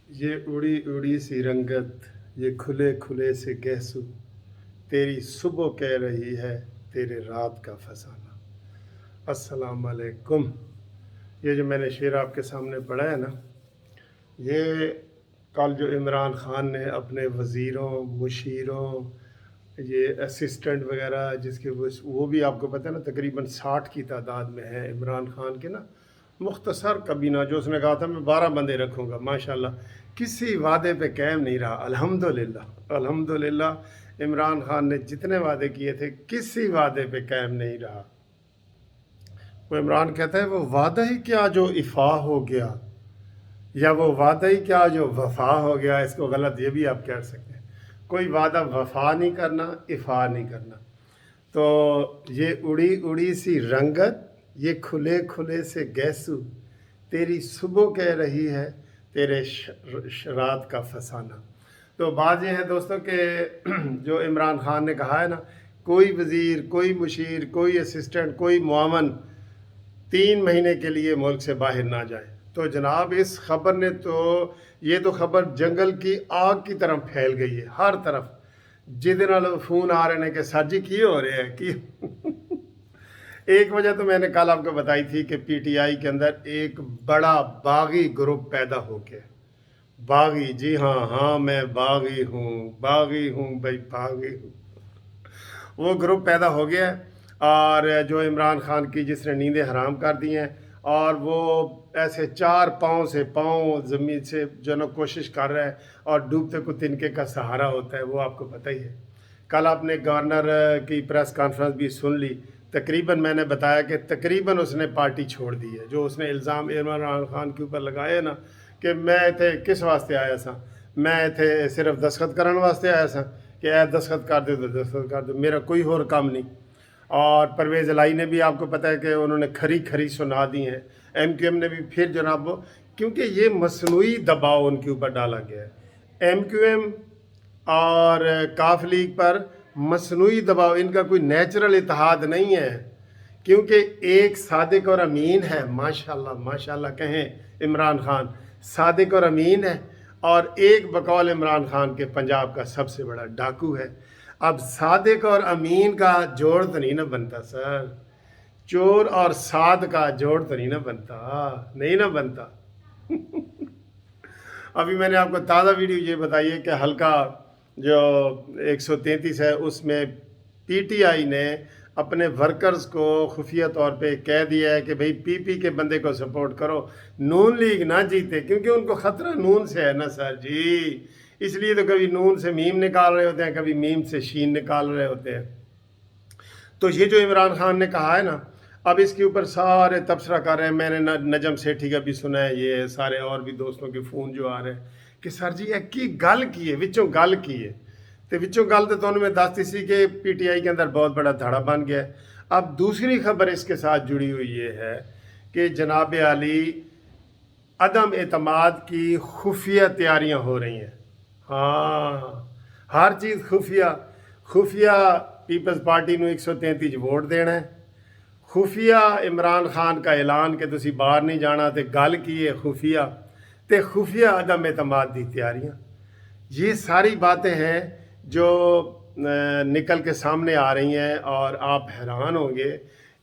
ये उड़ी उड़ी सी रंगत, ये खुले खुले से गहसू, तेरी सुबह कह रही है तेरे रात का फसाना। अस्सलाम वालेकुम। ये जो मैंने शेर आपके सामने पढ़ा है ना, ये कल जो इमरान खान ने अपने वज़ीरों, मुशीरों, ये असिस्टेंट वगैरह, जिसके वो भी आपको पता है ना, तकरीबन 60 की तादाद में है इमरान खान के ना, मुख्तसर कबीना जो उसने कहा था मैं 12 बंदे रखूँगा, माशाल्लाह किसी वादे पे कायम नहीं रहा। अल्हम्दुलिल्लाह अल्हम्दुलिल्लाह इमरान खान ने जितने वादे किए थे किसी वादे पे कायम नहीं रहा। वो इमरान कहता है वो वादा ही क्या जो इफ़ा हो गया, या वो वादा ही क्या जो वफा हो गया। इसको गलत ये भी आप कह सकते हैं, कोई वादा वफा नहीं करना, इफ़ा नहीं करना। तो ये उड़ी उड़ी सी रंगत, ये खुले खुले से गैसू, तेरी सुबह कह रही है तेरे रात का फसाना। तो बात ये है दोस्तों कि जो इमरान खान ने कहा है ना, कोई वज़ीर, कोई मुशीर, कोई असिस्टेंट, कोई मुआवन 3 महीने के लिए मुल्क से बाहर ना जाए। तो जनाब इस खबर ने तो, ये तो खबर जंगल की आग की तरह फैल गई है हर तरफ। जिद नाल फोन आ रहे हैं कि सर जी की हो रहे हैं कि एक वजह तो मैंने कल आपको बताई थी कि पीटीआई के अंदर एक बड़ा बागी ग्रुप पैदा हो गया। बागी, जी हाँ हाँ, मैं बागी हूँ भाई, बागी हूँ। वो ग्रुप पैदा हो गया है, और जो इमरान खान की जिसने नींदें हराम कर दी हैं, और वो ऐसे 4 पाँव से पाँव ज़मीन से जो ना कोशिश कर रहा है, और डूबते को तिनके का सहारा होता है, वो आपको पता ही है। कल आपने गवर्नर की प्रेस कॉन्फ्रेंस भी सुन ली। तकरीबन मैंने बताया कि तकरीबन उसने पार्टी छोड़ दी है। जो उसने इल्ज़ाम इमरान खान के ऊपर लगाए ना कि मैं इतने किस वास्ते आया सा, मैं इतने सिर्फ दस्तखत करने वास्ते आया सा कि ऐ दस्तखत कर दो तो दस्तखत कर दो, मेरा कोई और काम नहीं। और परवेज़ इलाही ने भी आपको पता है कि उन्होंने खरी खरी सुना दी हैं। MQM ने भी फिर जनाब, क्योंकि ये मसनूई दबाव उनके ऊपर डाला गया है। MQM और काफ लीग पर मसनूई दबाव, इनका कोई नेचुरल इत्तेहाद नहीं है। क्योंकि एक सादिक और अमीन है, माशाल्लाह माशाल्लाह कहें इमरान खान सादिक और अमीन है, और एक बकौल इमरान खान के पंजाब का सबसे बड़ा डाकू है। अब सादिक और अमीन का जोड़ तो नहीं ना बनता सर, चोर और साद का जोड़ तो नहीं ना बनता, नहीं ना बनता। अभी मैंने आपको ताज़ा वीडियो ये बताई है कि हल्का जो 133 है उसमें पीटीआई ने अपने वर्कर्स को खुफिया तौर पे कह दिया है कि भाई पीपी के बंदे को सपोर्ट करो, नून लीग ना जीते, क्योंकि उनको ख़तरा नून से है ना सर जी। इसलिए तो कभी नून से मीम निकाल रहे होते हैं, कभी मीम से शीन निकाल रहे होते हैं। तो ये जो इमरान खान ने कहा है ना, अब इसके ऊपर सारे तबसरा कर रहे हैं। मैंने नजम सेठी का भी सुना है, ये सारे और भी दोस्तों के फ़ोन जो आ रहे हैं कि सर जी एक की गल की है, विचों गल की है। तो विचों गल तो तुहानू मैं दसती सी कि पीटीआई के अंदर बहुत बड़ा धड़ा बन गया है। अब दूसरी खबर इसके साथ जुड़ी हुई ये है कि जनाब आली अदम एतमाद की खुफिया तैयारियां हो रही हैं। हाँ, हर चीज़ खुफिया। खुफिया पीपल्स पार्टी ਨੂੰ 133 वोट देना है, खुफिया इमरान खान का ऐलान कि तुसी बाहर नहीं जाना, तो गल की है खुफिया, तो खुफिया अदम एतमाद की तैयारियां। ये सारी बातें हैं जो निकल के सामने आ रही हैं, और आप हैरान होंगे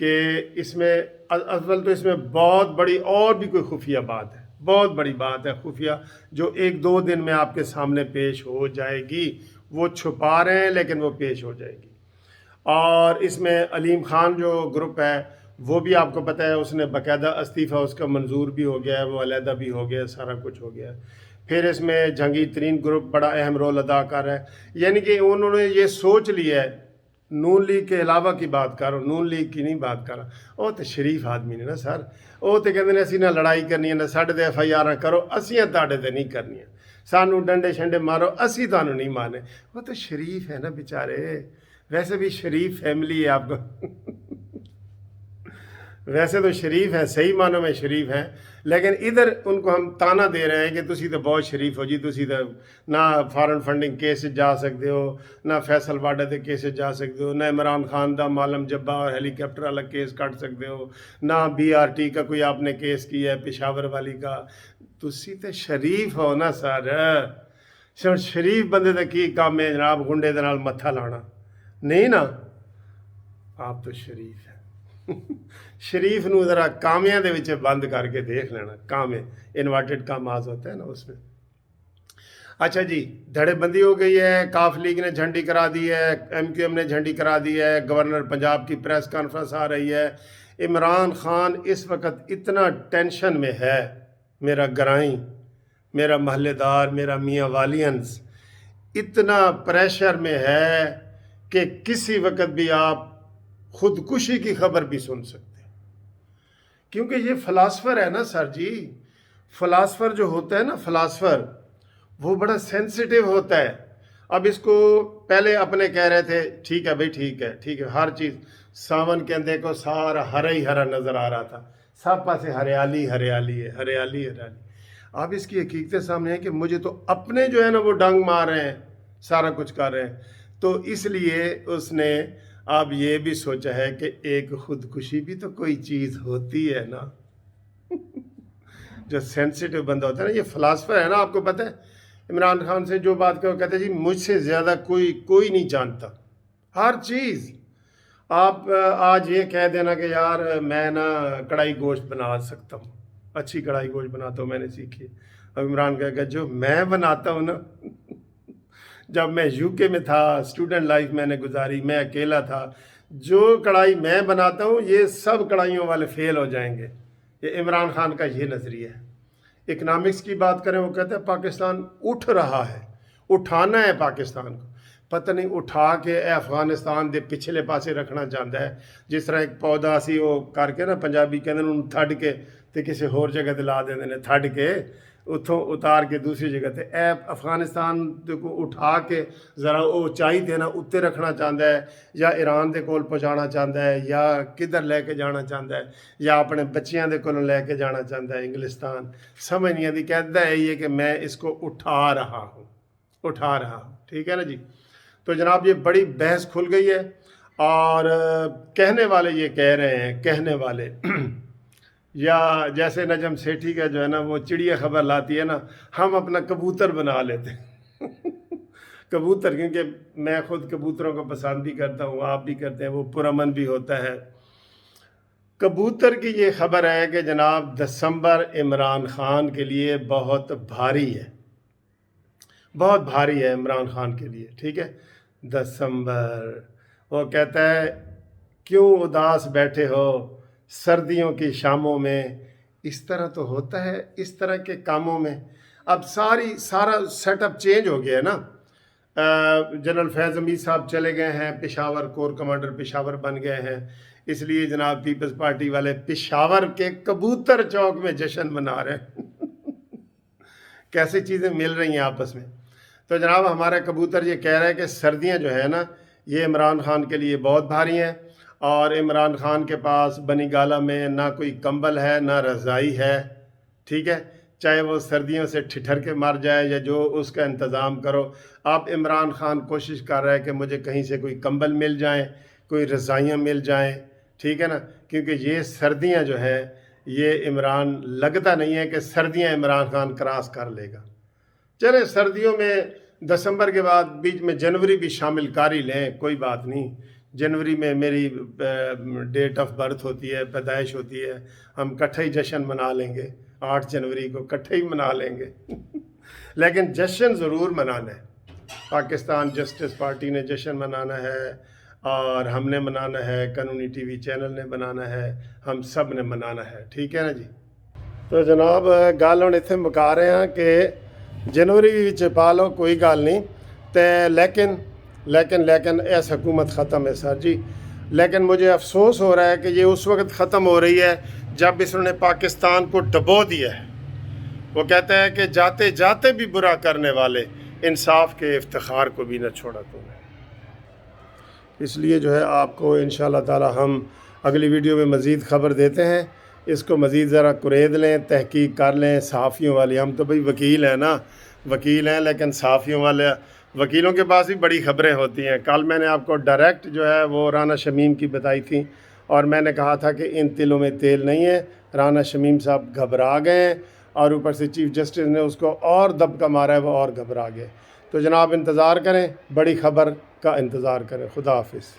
कि इसमें अव्वल तो इसमें बहुत बड़ी और भी कोई खुफिया बात है, बहुत बड़ी बात है खुफिया, जो 1-2 दिन में आपके सामने पेश हो जाएगी। वो छुपा रहे हैं लेकिन वो पेश हो जाएगी। और इसमें अलीम खान जो ग्रुप है वो भी आपको पता है, उसने बाकायदा इस्तीफ़ा उसका मंजूर भी हो गया है, वो अलहदा भी हो गया है, सारा कुछ हो गया है। फिर इसमें जहांगीर तरीन ग्रुप बड़ा अहम रोल अदा कर रहा है। यानी कि उन्होंने ये सोच लिया है, नून लीग के अलावा की बात कर रहा हूँ, नून लीग की नहीं बात कर रहा। वो तो शरीफ आदमी ने ना सर, वो तो कहते हैं असी ना लड़ाई करनी है, ना साढ़े ते FIR करो, असियां ताड़े ते नहीं करनी, सानू डंडे शंडे मारो, असी तानू नहीं मारने। वो तो शरीफ है ना बेचारे, वैसे भी शरीफ फैमिली है आपको। वैसे तो शरीफ हैं, सही मानों में शरीफ हैं, लेकिन इधर उनको हम ताना दे रहे हैं कि तुसी तो बहुत शरीफ हो जी, तुसी तो ना फॉरेन फंडिंग केस जा सकते हो, ना फैसल वाडा के केस जा सकते हो, ना इमरान खान का मालम जब्बा और हेलीकॉप्टर वाला केस कट सकते हो, ना BRT का कोई आपने केस किया है पेशावर वाली का। तुसी तो शरीफ हो ना सर, शरीफ बंदे का की काम है जनाब गुंडे दे नाल मत्था लाना? नहीं ना, आप तो शरीफ है। शरीफ नू ज़रा कामियां दे विच बंद करके देख लेना, कामे इन्वर्टेड कामाज होता है ना उसमें। अच्छा जी, धड़ेबंदी हो गई है, काफ लीग ने झंडी करा दी है, MQM ने झंडी करा दी है, गवर्नर पंजाब की प्रेस कॉन्फ्रेंस आ रही है। इमरान खान इस वक्त इतना टेंशन में है, मेरा गराई, मेरा महल्लेदार, मेरा मियाँ वालियंस इतना प्रेशर में है कि किसी वक्त भी आप खुदकुशी की खबर भी सुन सकते हैं। क्योंकि ये फ़िलासफ़र है ना सर जी, फ़िलासफ़र जो होता है ना, फ़िलासफ़र वो बड़ा सेंसिटिव होता है। अब इसको पहले अपने कह रहे थे ठीक है भाई, ठीक है, हर चीज़ सावन के अंदर को सारा हरा ही हरा नज़र आ रहा था, सब पासे हरियाली हरियाली है, हरियाली हरियाली। अब इसकी हकीकत सामने है कि मुझे तो अपने जो है ना वो डंग मार रहे हैं, सारा कुछ कर रहे हैं। तो इसलिए उसने अब ये भी सोचा है कि एक खुदकुशी भी तो कोई चीज़ होती है ना। जो सेंसिटिव बंदा होता है ना, ये फ़िलासफ़र है ना, आपको पता है इमरान खान से जो बात करो कहते हैं जी मुझसे ज़्यादा कोई नहीं जानता हर चीज़। आप आज ये कह देना कि यार मैं ना कढ़ाई गोश्त बना सकता हूँ, अच्छी कढ़ाई गोश्त बनाता हूँ, मैंने सीखी है। अब इमरान कहेगा जो मैं बनाता हूँ ना, जब मैं UK में था, स्टूडेंट लाइफ मैंने गुजारी, मैं अकेला था, जो कढ़ाई मैं बनाता हूँ ये सब कढ़ाइयों वाले फेल हो जाएंगे। ये इमरान खान का ये नज़रिया है। इकनॉमिक्स की बात करें, वो कहते हैं पाकिस्तान उठ रहा है, उठाना है पाकिस्तान को, पता नहीं उठा के अफगानिस्तान के पिछले पासे रखना चाहता है। जिस तरह एक पौधा सी वो करके ना पंजाबी कहते हैं उन्होंने थड़ के तो किसी होर जगह ते ला देंगे ने, थड़ के उतों उतार के दूसरी जगह ते अफगानिस्तान को उठा के ज़रा ऊंचाई देना उत्ते रखना चाहता है, या ईरान के कोल पहुँचाना चाहता है, या किधर लेके जाना चाहता है, या अपने बच्चियां दे कोलों लेके जाना चाहता है इंग्लिस्तान। समझ नहीं आती, कहता है ये कि मैं इसको उठा रहा हूँ। ठीक है ना जी। तो जनाब ये बड़ी बहस खुल गई है, और कहने वाले ये कह रहे हैं, कहने वाले या जैसे नजम सेठी का जो है ना वो चिड़िया खबर लाती है ना, हम अपना कबूतर बना लेते हैं। कबूतर, क्योंकि मैं खुद कबूतरों को पसंद भी करता हूँ, आप भी करते हैं, वो पुरअमन भी होता है। कबूतर की ये खबर है कि जनाब दिसंबर इमरान खान के लिए बहुत भारी है, बहुत भारी है इमरान खान के लिए। ठीक है, दिसंबर, वो कहता है क्यों उदास बैठे हो सर्दियों की शामों में। इस तरह तो होता है इस तरह के कामों में। अब सारा सेटअप चेंज हो गया है ना। जनरल फैज़ हमीद साहब चले गए हैं पेशावर, कोर कमांडर पेशावर बन गए हैं, इसलिए जनाब पीपल्स पार्टी वाले पेशावर के कबूतर चौक में जश्न मना रहे हैं। कैसी चीज़ें मिल रही हैं आपस में। तो जनाब हमारा कबूतर ये कह रहा है कि सर्दियां जो है ना ये इमरान खान के लिए बहुत भारी हैं, और इमरान खान के पास बनी गाला में ना कोई कंबल है ना रज़ाई है। ठीक है, चाहे वो सर्दियों से ठिठर के मर जाए या जो, उसका इंतज़ाम करो। अब इमरान खान कोशिश कर रहा है कि मुझे कहीं से कोई कंबल मिल जाए, कोई रज़ाइयाँ मिल जाएं। ठीक है ना, क्योंकि ये सर्दियाँ जो है ये इमरान, लगता नहीं है कि सर्दियाँ इमरान खान क्रॉस कर लेगा। चले सर्दियों में दिसंबर के बाद बीच में जनवरी भी शामिल कर ही लें, कोई बात नहीं। जनवरी में मेरी डेट ऑफ बर्थ होती है, पैदाइश होती है, हम इकट्ठे ही जश्न मना लेंगे, 8 जनवरी को इकट्ठे ही मना लेंगे। लेकिन जश्न ज़रूर मनाना है। पाकिस्तान जस्टिस पार्टी ने जश्न मनाना है, और हमने मनाना है, कानूनी TV चैनल ने बनाना है, हम सब ने मनाना है। ठीक है ना जी। तो जनाब गल हम इत्थे मुका रहे हैं कि जनवरी विच पा लो कोई गल नहीं, तो लेकिन ऐस हुकूमत ख़त्म है सर जी। लेकिन मुझे अफसोस हो रहा है कि ये उस वक्त ख़त्म हो रही है जब इसने पाकिस्तान को डबो दिया है। वो कहता है कि जाते जाते भी बुरा करने वाले इंसाफ के इफ्तिखार को भी न छोड़ा तूने। इसलिए जो है आपको इंशाअल्लाह ताला हम اگلی ویڈیو میں مزید خبر دیتے ہیں، اس کو مزید ذرا قرید لیں، تحقیق کر لیں صحافیوں والی. ہم تو بھئی وکیل ہیں نا، وکیل ہیں، لیکن صحافیوں والے وکیلوں کے پاس بھی بڑی خبریں ہوتی ہیں. کل میں نے آپ کو ڈائریکٹ جو ہے وہ رانا شمیم کی بتائی تھی، اور میں نے کہا تھا کہ ان تلوں میں تیل نہیں ہے. رانا شمیم صاحب گھبرا گئے ہیں، اور اوپر سے چیف جسٹس نے اس کو اور دبکا مارا ہے، وہ اور گھبرا گئے. تو جناب انتظار کریں، بڑی خبر کا انتظار کریں. خدا حافظ.